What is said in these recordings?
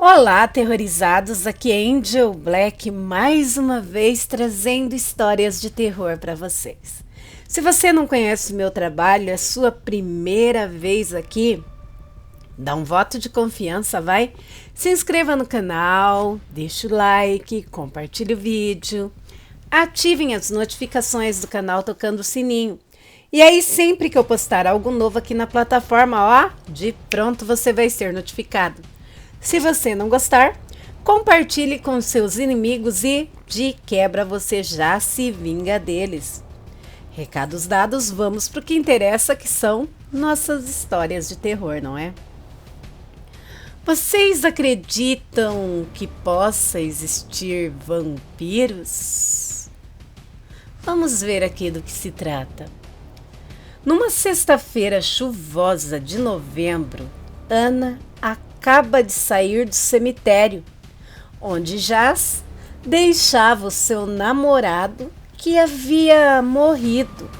Olá, aterrorizados! Aqui é Angel Black mais uma vez trazendo histórias de terror para vocês. Se você não conhece o meu trabalho, é sua primeira vez aqui, dá um voto de confiança, vai? Se inscreva no canal, deixe o like, compartilhe o vídeo, ativem as notificações do canal tocando o sininho. E aí sempre que eu postar algo novo aqui na plataforma, ó, de pronto você vai ser notificado. Se você não gostar, compartilhe com seus inimigos e, de quebra, você já se vinga deles. Recados dados, vamos para o que interessa, que são nossas histórias de terror, não é? Vocês acreditam que possa existir vampiros? Vamos ver aqui do que se trata. Numa sexta-feira chuvosa de novembro, Ana acaba de sair do cemitério, onde Jaz deixava o seu namorado que havia morrido,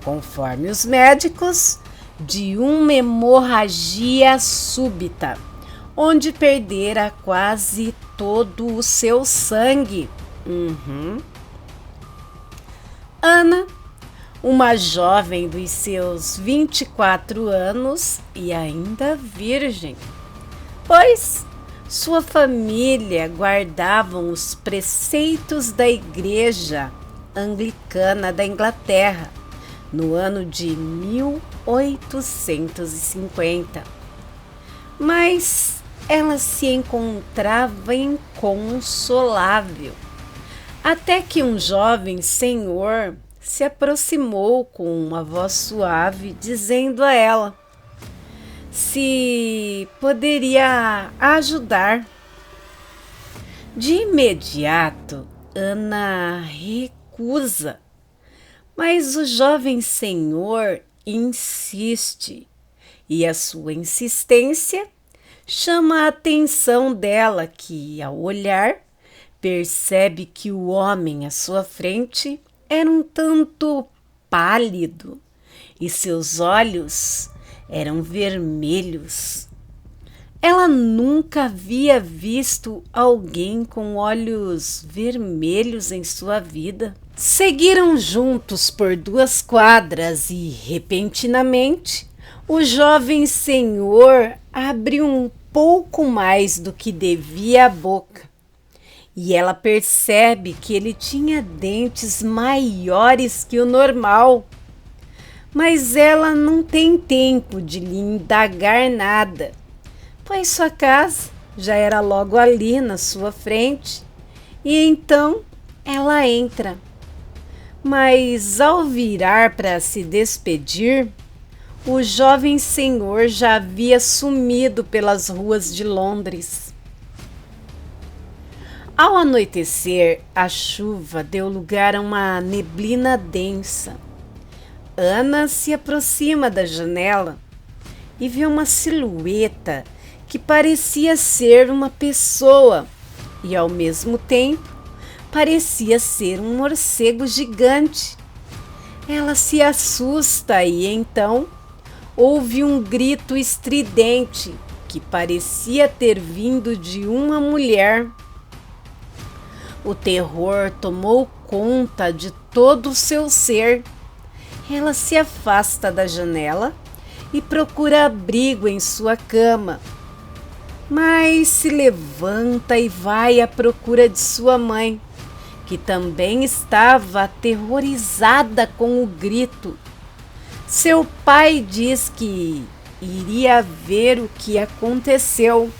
conforme os médicos, de uma hemorragia súbita, onde perdera quase todo o seu sangue. Ana, uma jovem dos seus 24 anos e ainda virgem, pois sua família guardavam os preceitos da Igreja Anglicana da Inglaterra no ano de 1850. Mas ela se encontrava inconsolável, até que um jovem senhor se aproximou com uma voz suave, dizendo a ela se poderia ajudar. De imediato, Ana recusa, mas o jovem senhor insiste, e a sua insistência chama a atenção dela, que, ao olhar, percebe que o homem à sua frente era um tanto pálido e seus olhos eram vermelhos. Ela nunca havia visto alguém com olhos vermelhos em sua vida. Seguiram juntos por 2 quadras e, repentinamente, o jovem senhor abriu um pouco mais do que devia a boca. E ela percebe que ele tinha dentes maiores que o normal. Mas ela não tem tempo de lhe indagar nada, pois sua casa já era logo ali na sua frente. E então ela entra. Mas ao virar para se despedir, o jovem senhor já havia sumido pelas ruas de Londres. Ao anoitecer, a chuva deu lugar a uma neblina densa. Ana se aproxima da janela e vê uma silhueta que parecia ser uma pessoa e, ao mesmo tempo, parecia ser um morcego gigante. Ela se assusta e, então, ouve um grito estridente que parecia ter vindo de uma mulher. O terror tomou conta de todo o seu ser. Ela se afasta da janela e procura abrigo em sua cama, mas se levanta e vai à procura de sua mãe, que também estava aterrorizada com o grito. Seu pai diz que iria ver o que aconteceu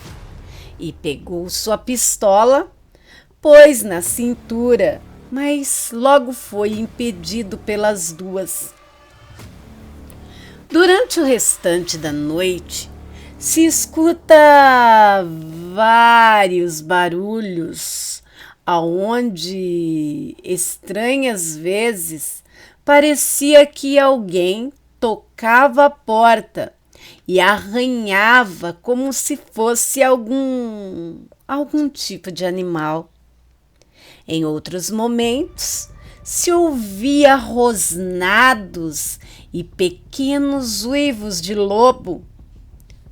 e pegou sua pistola, pôs na cintura, mas logo foi impedido pelas duas. Durante o restante da noite, se escuta vários barulhos, aonde estranhas vezes parecia que alguém tocava a porta e arranhava como se fosse algum tipo de animal. Em outros momentos, se ouvia rosnados e pequenos uivos de lobo.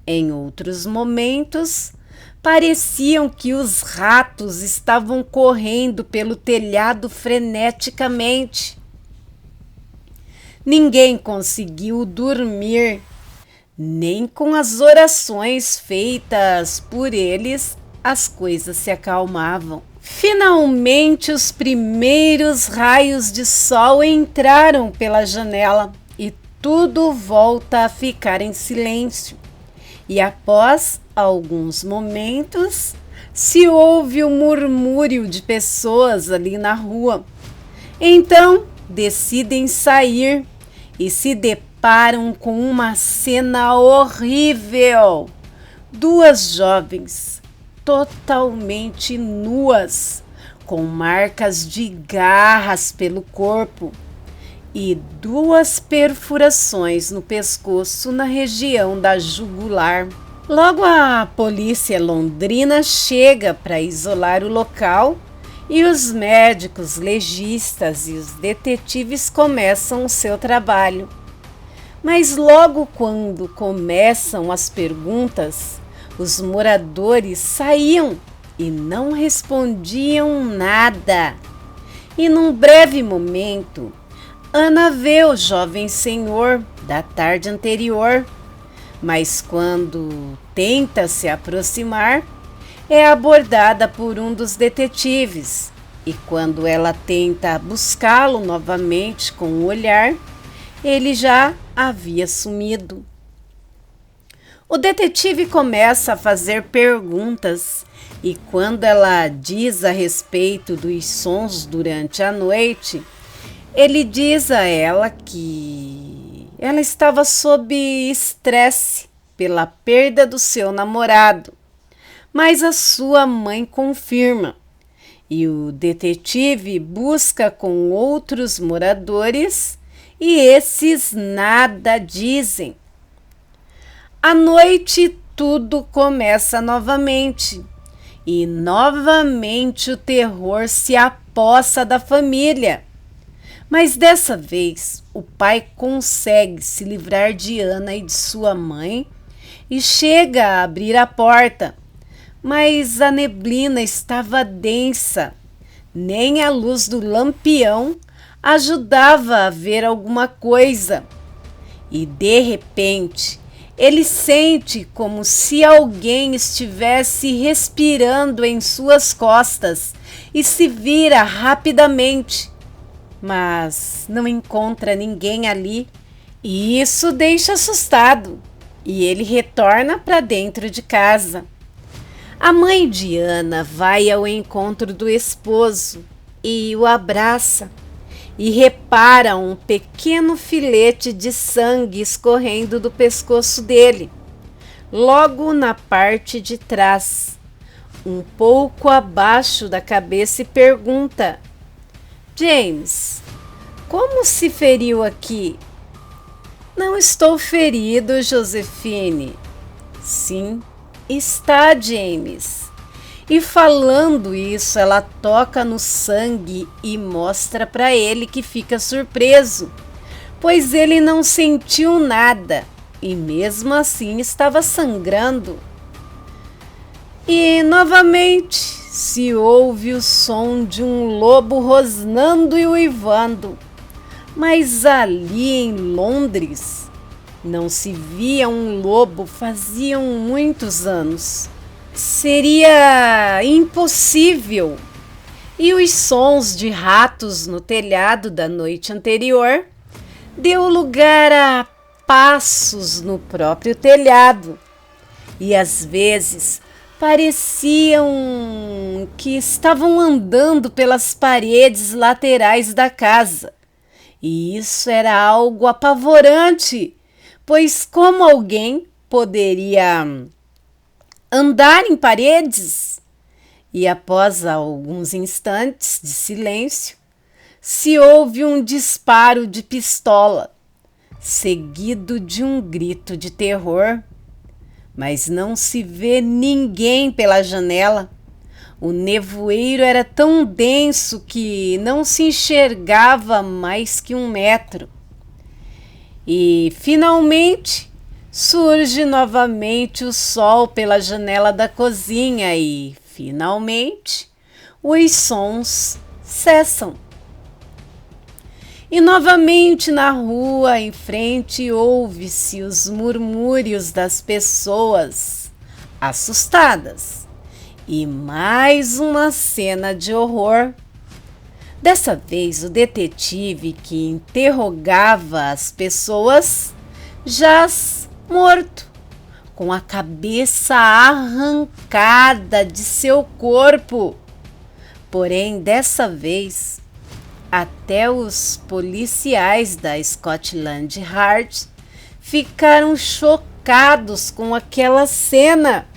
Em outros momentos, Pareciam que os ratos estavam correndo pelo telhado freneticamente. Ninguém conseguiu dormir, nem com as orações feitas por eles as coisas se acalmavam. Finalmente os primeiros raios de sol entraram pela janela e tudo volta a ficar em silêncio. E após alguns momentos, se ouve um murmúrio de pessoas ali na rua. Então, decidem sair e se deparam com uma cena horrível. Duas jovens, totalmente nuas, com marcas de garras pelo corpo e duas perfurações no pescoço na região da jugular. Logo a polícia londrina chega para isolar o local e os médicos legistas e os detetives começam o seu trabalho. Mas logo quando começam as perguntas, os moradores saíam e não respondiam nada. E num breve momento, Ana vê o jovem senhor da tarde anterior, mas quando tenta se aproximar, é abordada por um dos detetives, e quando ela tenta buscá-lo novamente com o olhar, ele já havia sumido. O detetive começa a fazer perguntas, e quando ela diz a respeito dos sons durante a noite, ele diz a ela que ela estava sob estresse pela perda do seu namorado, mas a sua mãe confirma, e o detetive busca com outros moradores e esses nada dizem. À noite tudo começa novamente e novamente o terror se apossa da família. Mas dessa vez o pai consegue se livrar de Ana e de sua mãe e chega a abrir a porta, mas a neblina estava densa, nem a luz do lampião ajudava a ver alguma coisa. E de repente ele sente como se alguém estivesse respirando em suas costas e se vira rapidamente, mas não encontra ninguém ali, e isso deixa assustado, e ele retorna para dentro de casa. A mãe de Ana vai ao encontro do esposo e o abraça, e repara um pequeno filete de sangue escorrendo do pescoço dele, logo na parte de trás, um pouco abaixo da cabeça, e pergunta: James, como se feriu aqui? Não estou ferido, Josefine. Sim, está, James. E falando isso, ela toca no sangue e mostra para ele, que fica surpreso, pois ele não sentiu nada e mesmo assim estava sangrando. E novamente se ouve o som de um lobo rosnando e uivando, mas ali em Londres não se via um lobo faziam muitos anos. Seria impossível. E os sons de ratos no telhado da noite anterior deu lugar a passos no próprio telhado. E às vezes pareciam que estavam andando pelas paredes laterais da casa. E isso era algo apavorante, pois como alguém poderia andar em paredes? E após alguns instantes de silêncio, se ouve um disparo de pistola, seguido de um grito de terror. Mas não se vê ninguém pela janela. O nevoeiro era tão denso que não se enxergava mais que 1 metro. E finalmente Surge novamente o sol pela janela da cozinha e, finalmente, os sons cessam. E novamente na rua em frente ouve-se os murmúrios das pessoas assustadas. E mais uma cena de horror. Dessa vez o detetive que interrogava as pessoas jaz morto, com a cabeça arrancada de seu corpo. Porém, dessa vez, até os policiais da Scotland Yard ficaram chocados com aquela cena.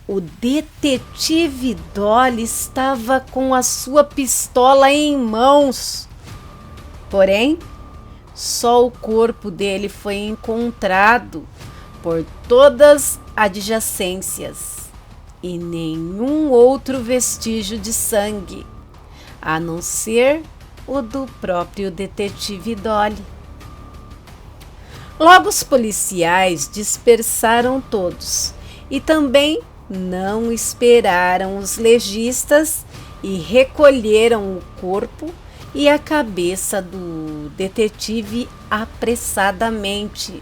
O detetive Dolly estava com a sua pistola em mãos. Porém, só o corpo dele foi encontrado por todas as adjacências e nenhum outro vestígio de sangue, a não ser o do próprio detetive Dolly. Logo os policiais dispersaram todos e também não esperaram os legistas e recolheram o corpo e a cabeça do detetive apressadamente.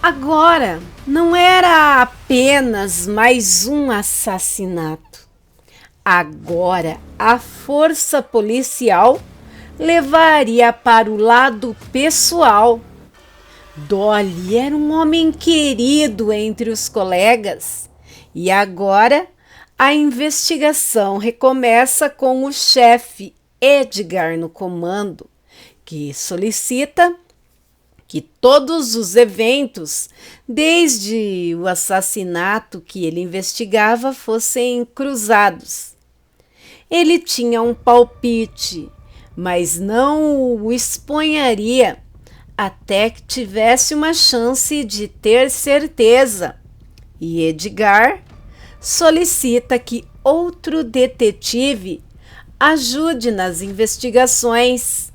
Agora, não era apenas mais um assassinato. Agora, a força policial levaria para o lado pessoal. Dolly era um homem querido entre os colegas e agora a investigação recomeça com o chefe Edgar no comando, que solicita que todos os eventos, desde o assassinato que ele investigava, fossem cruzados. Ele tinha um palpite, mas não o exponharia até que tivesse uma chance de ter certeza. E Edgar solicita que outro detetive ajude nas investigações.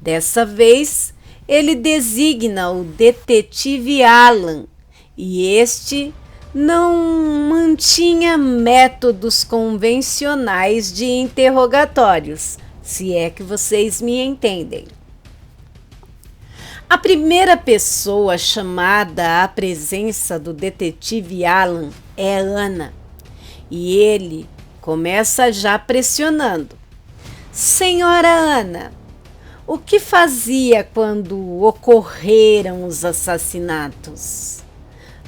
Dessa vez, ele designa o detetive Alan, e este não mantinha métodos convencionais de interrogatórios, se é que vocês me entendem. A primeira pessoa chamada à presença do detetive Alan é Ana, e ele começa já pressionando. Senhora Ana, o que fazia quando ocorreram os assassinatos?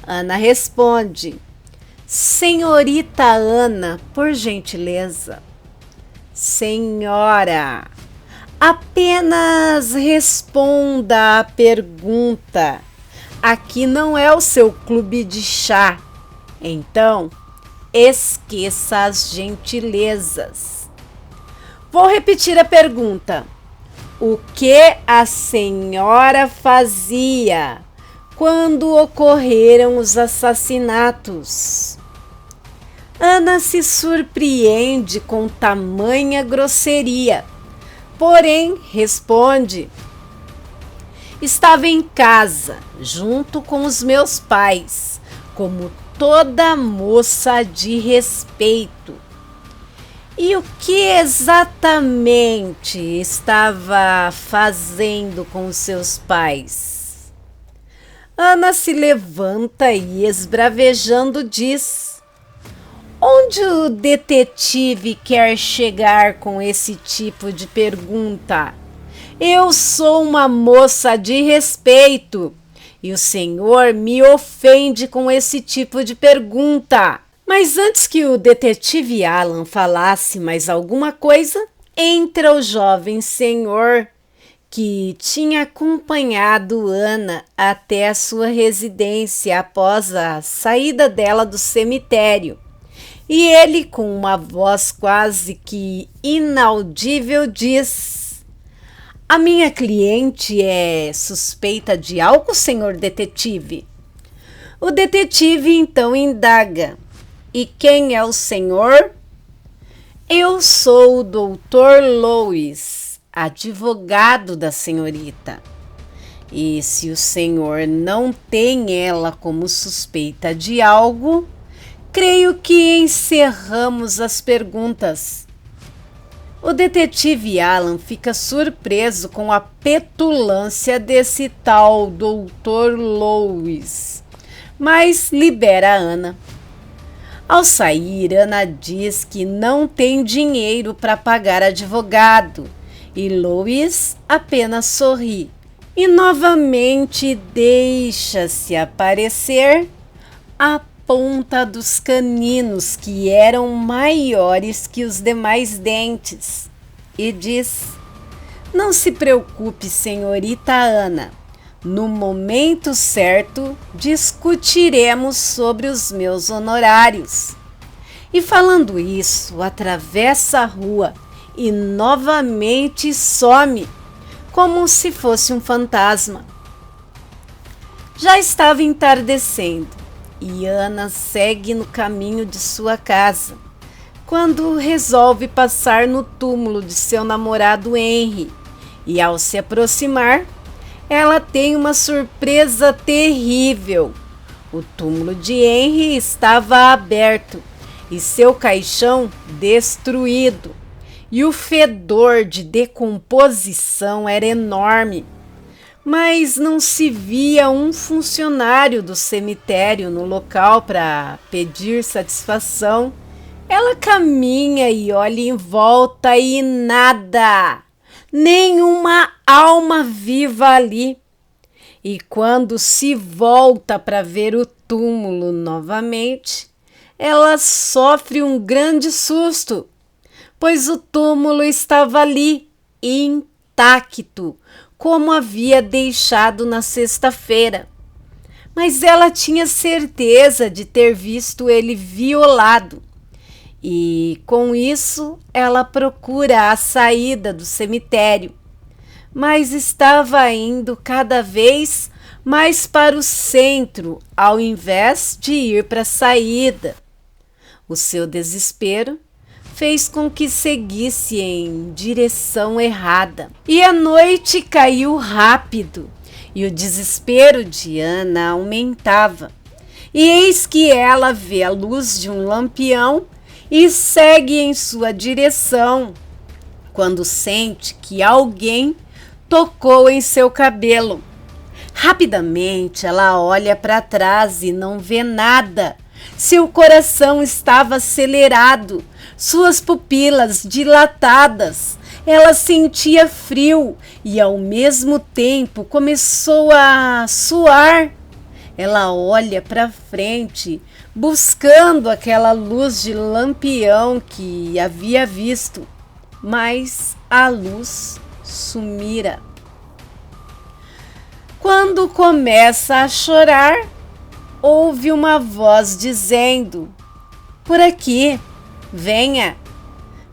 Ana responde: Senhorita Ana, por gentileza. Senhora, apenas responda a pergunta. Aqui não é o seu clube de chá. Então, esqueça as gentilezas. Vou repetir a pergunta. O que a senhora fazia quando ocorreram os assassinatos? Ana se surpreende com tamanha grosseria, porém responde: estava em casa, junto com os meus pais, como toda moça de respeito. E o que exatamente estava fazendo com os seus pais? Ana se levanta e, esbravejando, diz: onde o detetive quer chegar com esse tipo de pergunta? Eu sou uma moça de respeito e o senhor me ofende com esse tipo de pergunta. Mas antes que o detetive Alan falasse mais alguma coisa, entra o jovem senhor que tinha acompanhado Ana até a sua residência após a saída dela do cemitério. E ele, com uma voz quase que inaudível, diz: a minha cliente é suspeita de algo, senhor detetive? O detetive então indaga: e quem é o senhor? Eu sou o Dr. Lewis, advogado da senhorita. E se o senhor não tem ela como suspeita de algo, creio que encerramos as perguntas. O detetive Alan fica surpreso com a petulância desse tal Dr. Lewis, mas libera a Ana. Ao sair, Ana diz que não tem dinheiro para pagar advogado e Lewis apenas sorri e novamente deixa-se aparecer a ponta dos caninos que eram maiores que os demais dentes e diz: "Não se preocupe, senhorita Ana. No momento certo, discutiremos sobre os meus honorários." E falando isso, atravessa a rua e novamente some, como se fosse um fantasma. Já estava entardecendo e Ana segue no caminho de sua casa, quando resolve passar no túmulo de seu namorado Henry. E ao se aproximar, ela tem uma surpresa terrível. O túmulo de Henry estava aberto e seu caixão destruído, e o fedor de decomposição era enorme. Mas não se via um funcionário do cemitério no local para pedir satisfação. Ela caminha e olha em volta e nada, nenhuma alma viva ali. E quando se volta para ver o túmulo novamente, ela sofre um grande susto, pois o túmulo estava ali, intacto, como havia deixado na sexta-feira. Mas ela tinha certeza de ter visto ele violado. E, com isso, ela procura a saída do cemitério, mas estava indo cada vez mais para o centro, ao invés de ir para a saída. O seu desespero fez com que seguisse em direção errada. E a noite caiu rápido, e o desespero de Ana aumentava. E eis que ela vê a luz de um lampião e segue em sua direção, quando sente que alguém tocou em seu cabelo. Rapidamente ela olha para trás e não vê nada. Seu coração estava acelerado, suas pupilas dilatadas. Ela sentia frio e ao mesmo tempo começou a suar. Ela olha para frente, buscando aquela luz de lampião que havia visto, mas a luz sumira. Quando começa a chorar, ouve uma voz dizendo: "Por aqui, venha."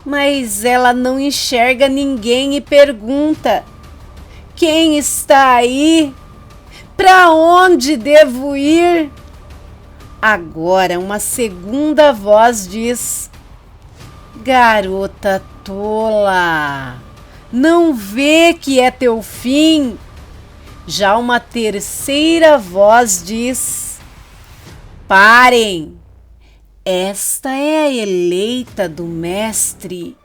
Mas ela não enxerga ninguém e pergunta: "Quem está aí? Para onde devo ir?" Agora uma segunda voz diz: "Garota tola, não vê que é teu fim?" Já uma terceira voz diz: "Parem, esta é a eleita do mestre."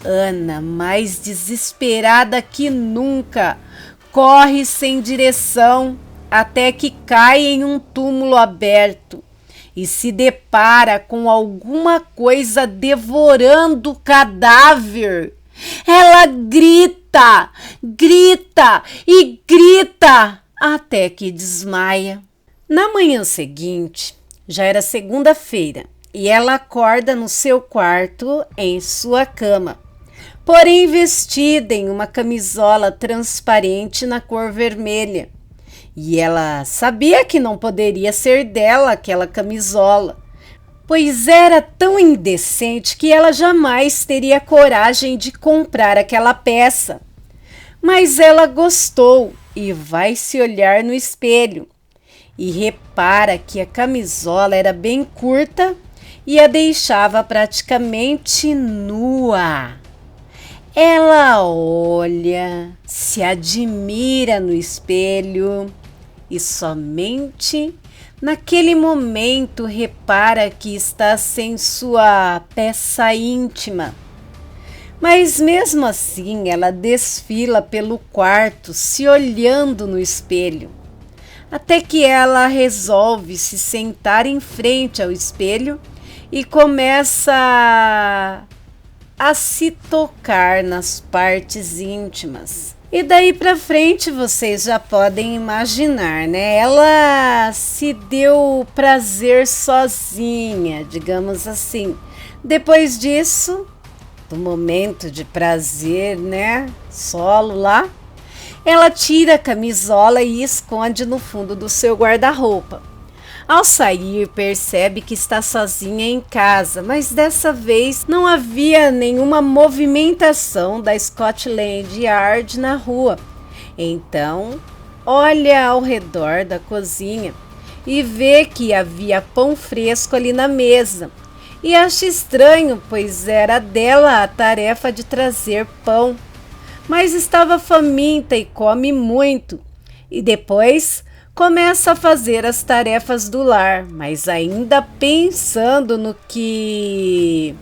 Ana, mais desesperada que nunca, corre sem direção até que cai em um túmulo aberto e se depara com alguma coisa devorando o cadáver. Ela grita, grita e grita até que desmaia. Na manhã seguinte, já era segunda-feira e ela acorda no seu quarto em sua cama, porém vestida em uma camisola transparente na cor vermelha. E ela sabia que não poderia ser dela aquela camisola, pois era tão indecente que ela jamais teria coragem de comprar aquela peça. Mas ela gostou e vai se olhar no espelho e repara que a camisola era bem curta e a deixava praticamente nua. Ela olha, se admira no espelho e somente naquele momento repara que está sem sua peça íntima. Mas mesmo assim ela desfila pelo quarto, se olhando no espelho, até que ela resolve se sentar em frente ao espelho e começa a se tocar nas partes íntimas. E daí pra frente vocês já podem imaginar, né? Ela se deu prazer sozinha, digamos assim. Depois disso, do momento de prazer, né? Solo lá, ela tira a camisola e esconde no fundo do seu guarda-roupa. Ao sair, percebe que está sozinha em casa, mas dessa vez não havia nenhuma movimentação da Scotland Yard na rua. Então, olha ao redor da cozinha e vê que havia pão fresco ali na mesa. E acha estranho, pois era dela a tarefa de trazer pão. Mas estava faminta e come muito. E depois começa a fazer as tarefas do lar, mas ainda pensando no que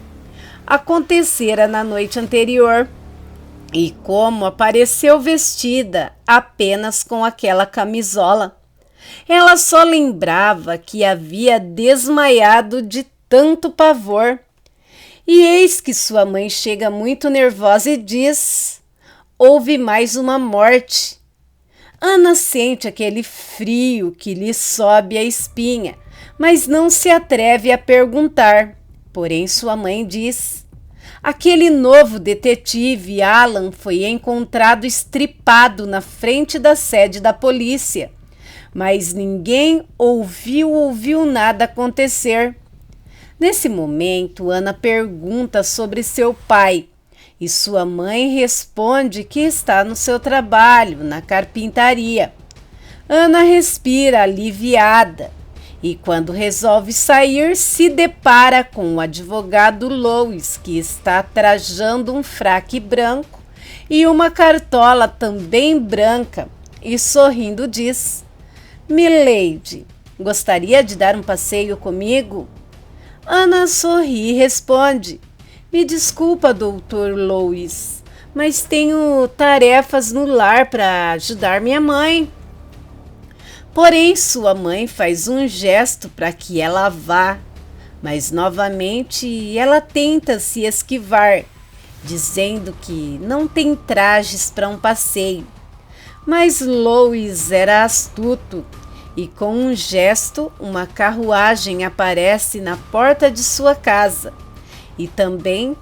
acontecera na noite anterior e como apareceu vestida apenas com aquela camisola. Ela só lembrava que havia desmaiado de tanto pavor. E eis que sua mãe chega muito nervosa e diz: houve mais uma morte. Ana sente aquele frio que lhe sobe a espinha, mas não se atreve a perguntar. Porém, sua mãe diz: aquele novo detetive, Alan, foi encontrado estripado na frente da sede da polícia, mas ninguém ouviu nada acontecer. Nesse momento, Ana pergunta sobre seu pai. E sua mãe responde que está no seu trabalho, na carpintaria. Ana respira aliviada e, quando resolve sair, se depara com o advogado Lois, que está trajando um fraque branco e uma cartola também branca, e sorrindo diz: Milady, gostaria de dar um passeio comigo? Ana sorri e responde: me desculpa, doutor Lois, mas tenho tarefas no lar para ajudar minha mãe. Porém, sua mãe faz um gesto para que ela vá, mas novamente ela tenta se esquivar, dizendo que não tem trajes para um passeio. Mas Lois era astuto e, com um gesto, uma carruagem aparece na porta de sua casa. E também,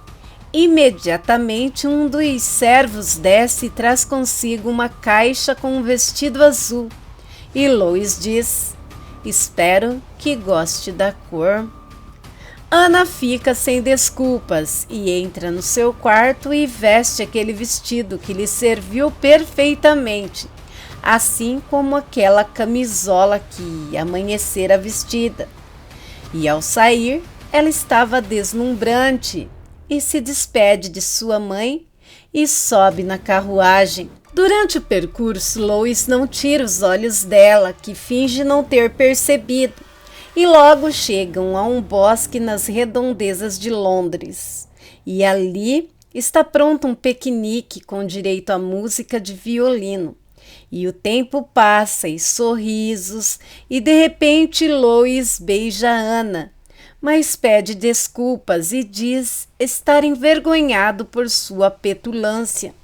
imediatamente, um dos servos desce e traz consigo uma caixa com um vestido azul. E Lois diz: espero que goste da cor. Ana fica sem desculpas e entra no seu quarto e veste aquele vestido que lhe serviu perfeitamente, assim como aquela camisola que amanhecera vestida. E ao sair, ela estava deslumbrante e se despede de sua mãe e sobe na carruagem. Durante o percurso, Lois não tira os olhos dela, que finge não ter percebido, e logo chegam a um bosque nas redondezas de Londres. E ali está pronto um piquenique com direito a música de violino. E o tempo passa e sorrisos, e de repente Lois beija Ana, mas pede desculpas e diz estar envergonhado por sua petulância.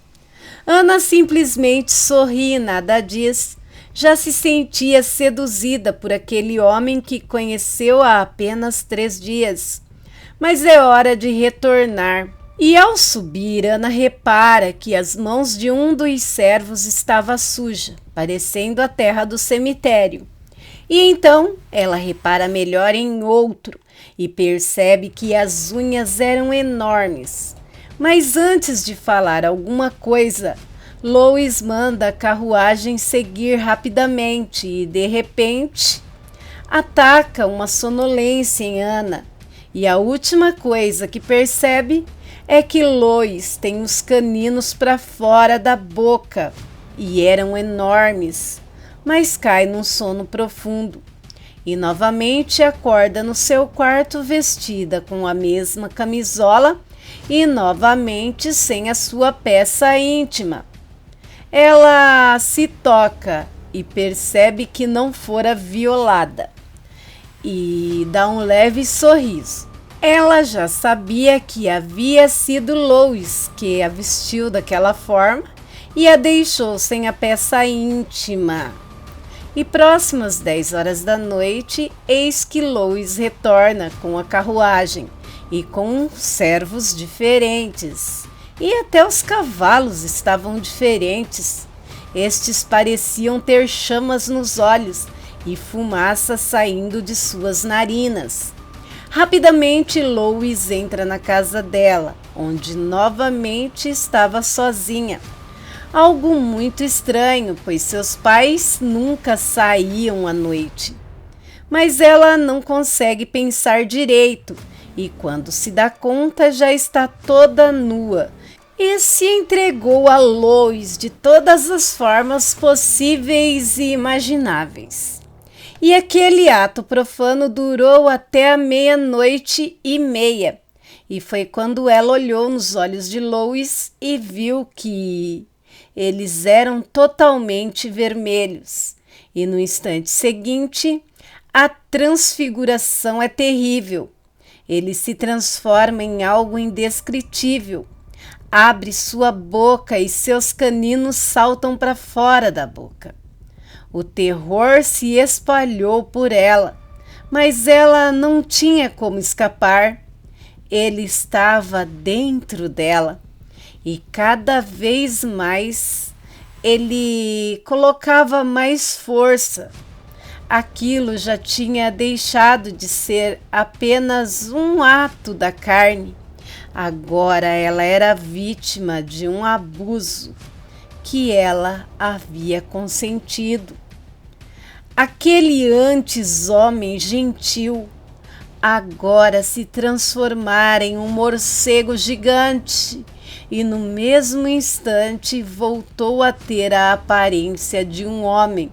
Ana simplesmente sorri e nada diz. Já se sentia seduzida por aquele homem que conheceu há apenas 3 dias. Mas é hora de retornar. E ao subir, Ana repara que as mãos de um dos servos estava suja, parecendo a terra do cemitério. E então ela repara melhor em outro e percebe que as unhas eram enormes. Mas antes de falar alguma coisa, Lois manda a carruagem seguir rapidamente e, de repente, ataca uma sonolência em Ana. E a última coisa que percebe é que Lois tem os caninos para fora da boca e eram enormes, mas cai num sono profundo e novamente acorda no seu quarto vestida com a mesma camisola e novamente sem a sua peça íntima. Ela se toca e percebe que não fora violada e dá um leve sorriso. Ela já sabia que havia sido Lois que a vestiu daquela forma e a deixou sem a peça íntima. E próximas 10 horas da noite, eis que Lois retorna com a carruagem e com servos diferentes. E até os cavalos estavam diferentes. Estes pareciam ter chamas nos olhos e fumaça saindo de suas narinas. Rapidamente, Lois entra na casa dela, onde novamente estava sozinha. Algo muito estranho, pois seus pais nunca saíam à noite. Mas ela não consegue pensar direito e, quando se dá conta, já está toda nua e se entregou a Lois de todas as formas possíveis e imagináveis. E aquele ato profano durou até a 00:30, e foi quando ela olhou nos olhos de Lois e viu que eles eram totalmente vermelhos. E no instante seguinte, a transfiguração é terrível. Ele se transforma em algo indescritível. Abre sua boca e seus caninos saltam para fora da boca. O terror se espalhou por ela, mas ela não tinha como escapar. Ele estava dentro dela e cada vez mais ele colocava mais força. Aquilo já tinha deixado de ser apenas um ato da carne. Agora ela era vítima de um abuso que ela havia consentido. Aquele antes homem gentil agora se transformara em um morcego gigante e no mesmo instante voltou a ter a aparência de um homem.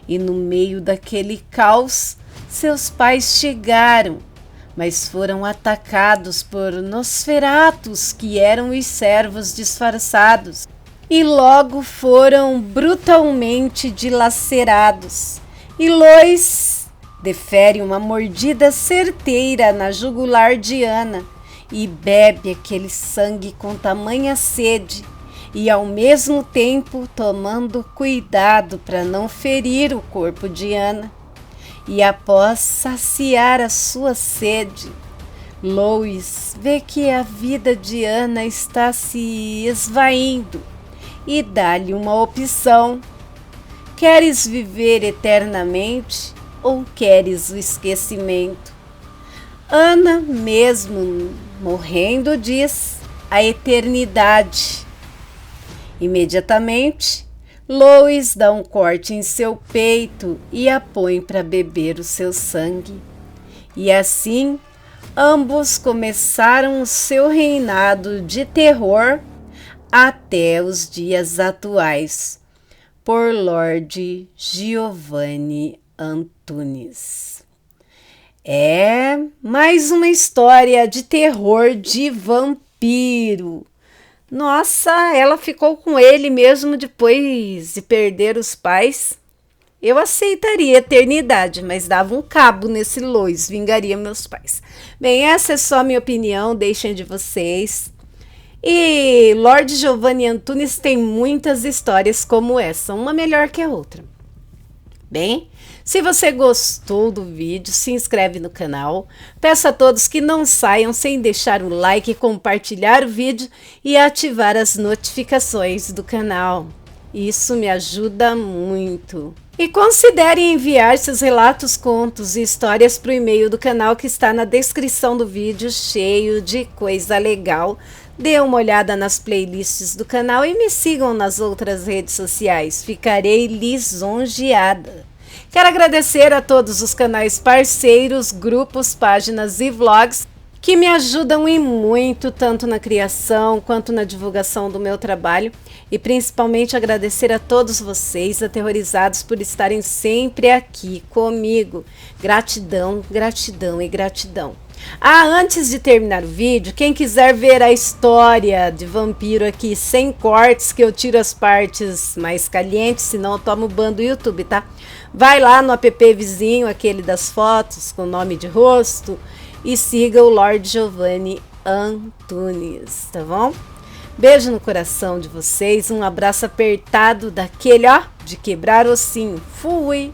E no meio daquele caos, seus pais chegaram, mas foram atacados por Nosferatus, que eram os servos disfarçados, e logo foram brutalmente dilacerados. E Lois defere uma mordida certeira na jugular de Ana e bebe aquele sangue com tamanha sede e ao mesmo tempo tomando cuidado para não ferir o corpo de Ana. E após saciar a sua sede, Lois vê que a vida de Ana está se esvaindo e dá-lhe uma opção. Queres viver eternamente ou queres o esquecimento? Ana, mesmo morrendo, diz a eternidade. Imediatamente, Lois dá um corte em seu peito e a põe para beber o seu sangue. E assim, ambos começaram o seu reinado de terror até os dias atuais, por Lord Giovanni Antunes. É mais uma história de terror de vampiro. Nossa, ela ficou com ele mesmo depois de perder os pais. Eu aceitaria a eternidade, mas dava um cabo nesse Lois, vingaria meus pais. Bem, essa é só minha opinião, deixem de vocês. E Lord Giovanni Antunes tem muitas histórias como essa, uma melhor que a outra. Bem, se você gostou do vídeo, se inscreve no canal. Peço a todos que não saiam sem deixar o like, compartilhar o vídeo e ativar as notificações do canal. Isso me ajuda muito. E considere enviar seus relatos, contos e histórias para o e-mail do canal que está na descrição do vídeo, cheio de coisa legal. Dê uma olhada nas playlists do canal e me sigam nas outras redes sociais. Ficarei lisonjeada. Quero agradecer a todos os canais parceiros, grupos, páginas e vlogs que me ajudam e muito, tanto na criação quanto na divulgação do meu trabalho, e principalmente agradecer a todos vocês aterrorizados por estarem sempre aqui comigo. Gratidão, gratidão e gratidão. Antes de terminar o vídeo, quem quiser ver a história de vampiro aqui sem cortes, que eu tiro as partes mais calientes, senão eu tomo ban do YouTube, tá? Vai lá no app vizinho, aquele das fotos com nome de rosto, e siga o Lorde Giovanni Antunes, tá bom? Beijo no coração de vocês, um abraço apertado daquele, ó, de quebrar ossinho. Fui!